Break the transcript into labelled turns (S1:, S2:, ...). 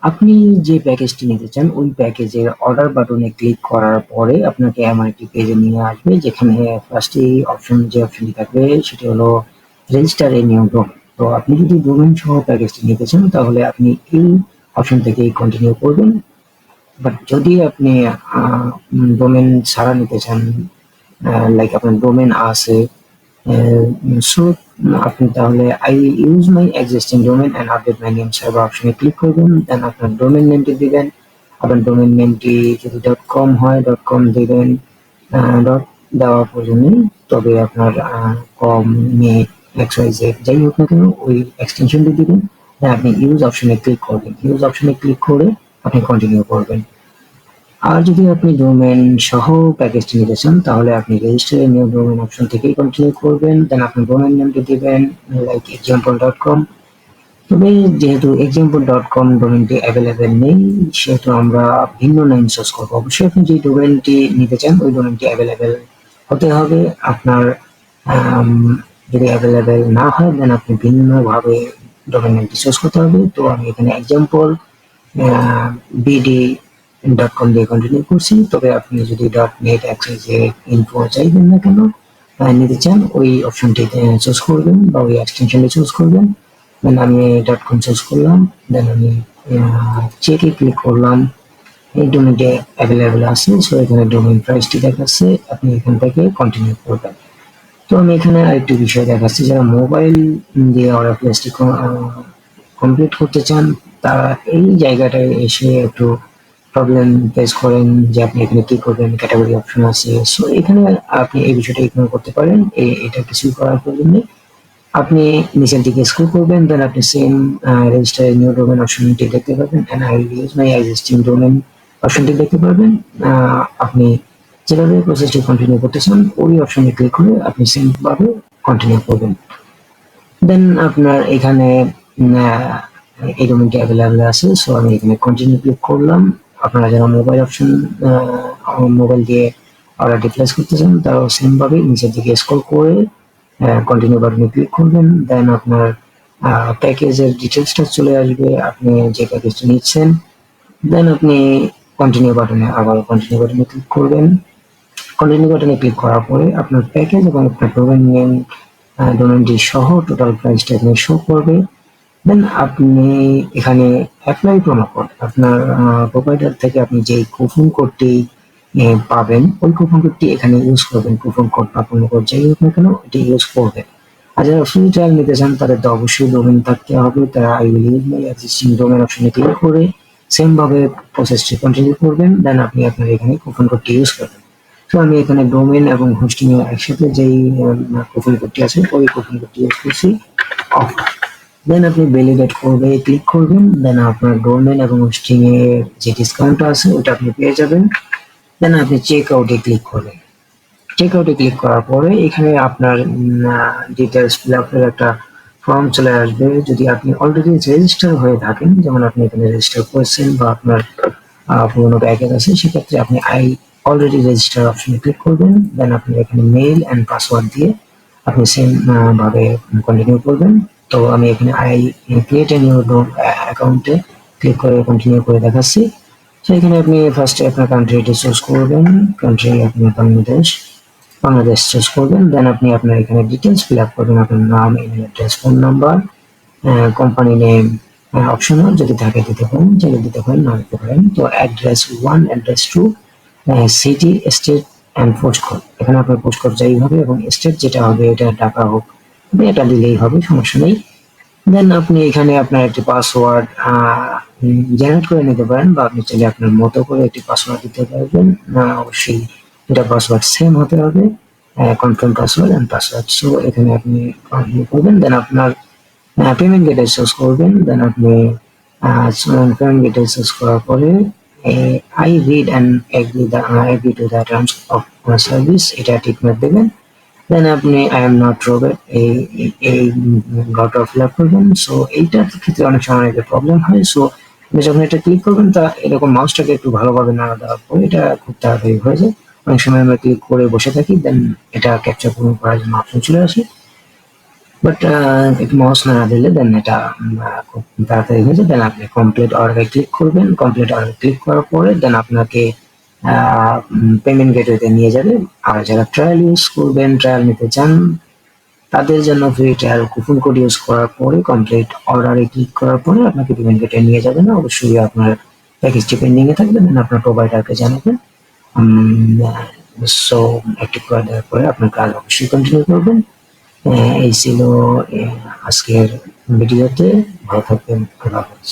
S1: আপনি যে প্যাকেজটি নিতে চান ওই প্যাকেজের অর্ডার বাটনে ক্লিক করার পরে আপনাকে এমআইটি পেজে নিয়ে আসবে, যেখানে ফার্স্টে যে অপশনটি থাকবে সেটি হলো রেজিস্টার এ নিউ ডোমেন। তো আপনি যদি ডোমেন সহ প্যাকেজটি নিতে চান তাহলে আপনি এই অপশন থেকে কন্টিনিউ করবেন। বাট যদি আপনি ডোমেন ছাড়া নিতে চান, লাইক আপনার ডোমেন আছে, সো আপনি তাহলে I use my existing domain and update my name server অপশনে ক্লিক করবেন। দেন আপনার ডোমেন নেমটি দিবেন। আপনার ডোমেন নেমটি যদি ডট কম হয় ডট কম দিবেন। ডট দেওয়ার প্রয়োজন নেই, তবে আপনার কম নেট এক্স ওয়াই জেড যাই হোক না কেন ওই এক্সটেনশনটি দিবেন। দেন আপনি ইউজ অপশনে ক্লিক করবেন। ইউজ অপশনে ক্লিক করে আপনি কন্টিনিউ করবেন। আর যদি আপনি ডোমেন সহ প্যাকেজটি নিতে চান তাহলে আপনি রেজিস্টার নিউ ডোমেন অপশন থেকেই কন্টিনিউ করবেন। দেন আপনি ডোমেন নামটি দিবেন লাইক example.com। তবে যেহেতু example.com ডোমেনটি অ্যাভেলেবেল নেই, সেহেতু আমরা ভিন্ন নাম চুজ করবো। অবশ্যই আপনি যে ডোমেনটি নিতে চান ওই ডোমেনটি অ্যাভেলেবেল হতে হবে আপনার। আম, যদি অ্যাভেলেবেল না হয় দেন আপনি ভিন্নভাবে ডোমেন নামটি চুজ করতে হবে। তো আমি এখানে এক্সাম্পল bd.com দিয়ে কন্টিনিউ করছি। তবে আপনি যদি ডট নেট এক্সএসএ ইনফো চাইবেন না কেন নিতে চান ওই অপশনটি চুজ করবেন বা ওই এক্সটেনশনটি চুজ করবেন। দেন আমি ডট কম চুজ করলাম। দেন আমি চেকে ক্লিক করলাম। এই ডোমেনটি অ্যাভেলেবেল আছে, সো এখানে ডোমেন প্রাইসটি দেখাচ্ছে, আপনি এখান থেকে কন্টিনিউ করবেন। তো আমি এখানে আরেকটি বিষয় দেখাচ্ছি, যারা মোবাইল দিয়ে অর্ডার প্লেসটি কমপ্লিট করতে চান তারা এই জায়গাটায় এসে একটু প্রবলেম ফেস করেন যে আপনি এখানে কি করবেন, ক্যাটাগরি অপশন আছে। সো এখানে আপনি এই বিষয়টা ইগনোর করতে পারেন, এটা কিছুই করার প্রয়োজন নেই। আপনি নিচের দিকে স্ক্রল করবেন, দেন আপনি সেম রেজিস্টার নিউ ডোমেন অপশনটি দেখতে পাবেন and I will use my existing domain অপশনটি দেখতে পাবেন। আপনি যেভাবে প্রসেসটি কন্টিনিউ করতে চান ওই অপশনে ক্লিক করে আপনি সেম ভাবে কন্টিনিউ করবেন। দেন আপনার এখানে এই ডোমেনটি অ্যাভেলেবেল আছে, সো আমি এখানে কন্টিনিউ ক্লিক করলাম। আপনারা যারা মোবাইল অপশন মোবাইল দিয়ে অর্ডারটি প্লেস করতে চান তারাও সেম ভাবে নিচের দিকে স্ক্রল করে কন্টিনিউ বাটনে ক্লিক করবেন। দেন আপনার প্যাকেজের ডিটেলসটা চলে আসবে, আপনি যে প্যাকেজটা নিচ্ছেন। দেন আপনি কন্টিনিউ বাটনে ক্লিক করবেন। কন্টিনিউ বাটনে ক্লিক করার পরে আপনার প্যাকেজ এবং আপনার ডোমেন নেম ডোমেনটি সহ টোটাল প্রাইসটা এখানে শো করবে। দেন আপনি এখানে অ্যাপ্লাই প্রোমো কোড, আপনার প্রোভাইডার থেকে আপনি যে কুপন কোডটি পাবেন ওই কুপন কোডটি এখানে ইউজ করবেন। কুপন কোড বা প্রোমো কোড যাই হোক না কেন এটি ইউজ করবেন। আর যারা ফ্রি ট্রায়াল নিতে চান তাদের তো অবশ্যই ডোমেন থাকতে হবে। তারা I will use my existing domain অপশনে ক্লিক করে সেম ভাবে প্রসেসটি কন্টিনিউ করবেন। দেন আপনি আপনার এখানে কুপন কোডটি ইউজ করবেন। তো আমি এখানে ডোমেন এবং হোস্টিং এর একসাথে যেই কুপন কোডটি আছে ওই কুপন কোডটি ইউজ করছি অফ। দেন আপনি ভ্যালিডেট করবে ক্লিক করবেন। দেন আপনার ডোমেন এবং হোস্টিং এর যে ডিসকাউন্ট আছে ওটা আপনি পেয়ে যাবেন। দেন আপনি চেক আউটে ক্লিক করবেন। চেক আউটে ক্লিক করার পরে এখানে আপনার ডিটেলস ফিল আপের একটা ফর্ম চলে আসবে। যদি আপনি অলরেডি রেজিস্টার হয়ে থাকেন, যেমন আপনি এখানে রেজিস্টার করেছেন বা আপনার পুরোনো প্যাকেজ আছে, সেক্ষেত্রে আপনি আই অলরেডি রেজিস্টার অপশনে ক্লিক করবেন। দেন আপনি এখানে মেইল এন্ড পাসওয়ার্ড দিয়ে আপনি সেম ভাবে কন্টিনিউ করবেন। তো আমি এখানে আই ক্রিয়েট এ নিউ অ্যাকাউন্টে ক্লিক করে কন্টিনিউ করে দেখাচ্ছি। তো এখানে আপনি ফার্স্টে আপনার কান্ট্রিটি চুজ করবেন। কান্ট্রি আপনি বাংলাদেশ চুজ করবেন। দেন আপনি আপনার এখানে ডিটেলস ফিল আপ করবেন, আপনার নাম, email address, phone number, company name optional যদি থাকে দিতে পারেন, যদি দিতে পারেন না দিতে পারেন। তো address 1, address 2, city, state and post code. এখানে আপনার পোস্ট কোড যাই হবে এবং স্টেট যেটা হবে এটা ঢাকা হোক, এটা দিলেই হবে, সমস্যা নেই। দেন আপনি এখানে আপনার একটি পাসওয়ার্ড জেনারেট করে নিতে পারেন বা আপনি চাইলে আপনার মতো করে একটি পাসওয়ার্ড দিতে পারবেন। অবশ্যই এটা পাসওয়ার্ড সেম হতে হবে, confirm password and password. So এখানে আপনি কন্টিনিউ করবেন। দেন আপনার পেমেন্ট গেটওয়ে চুজ করবেন। দেন আপনি পেমেন্ট গেটওয়ে চুজ করার পরে I read and agree to the terms of service এটা টিক মার্ক দেবেন। দেন আপনি আই এম নট রোবট এই ঘরটা ফিল আপ করবেন। সো এইটার ক্ষেত্রে অনেক সময় একটা প্রবলেম হয়। সো আপনি যখন এটা ক্লিক করবেন তা এরকম মাউসটাকে একটু ভালোভাবে নাড়া দেওয়ার পরে এটা খুব তাড়াতাড়ি হয়ে যায়। অনেক সময় আমরা ক্লিক করে বসে থাকি, দেন এটা ক্যাপচার পূরণ করার জন্য অপশন চলে আসে। বাট একটু মাউস নাড়া দিলে দেন এটা খুব তাড়াতাড়ি হয়ে যায়। দেন আপনি কমপ্লিট অর্ডারে ক্লিক করবেন। কমপ্লিট অর্ডারে ক্লিক করার পরে দেন আপনাকে পেমেন্ট গেটওয়েতে নিয়ে যাবে। আর যারা ট্রায়াল ইউজ করবেন, ট্রায়াল নিতে চান, তাদের জন্য free trial coupon code use করার পরে কমপ্লিট অর্ডারে ক্লিক করার পরে আপনাকে পেমেন্ট গেটে নিয়ে যাবে না। অবশ্যই আপনার প্যাকেজটি পেন্ডিং এ থাকবে, দেন আপনার প্রোভাইডারকে জানাবেন। সো অ্যাক্টিভ করে দেওয়ার পরে আপনার কাজ অবশ্যই কন্টিনিউ করবেন। এই ছিল আজকের ভিডিওতে। ভালো থাকবেন। আল্লাহ হাফেজ।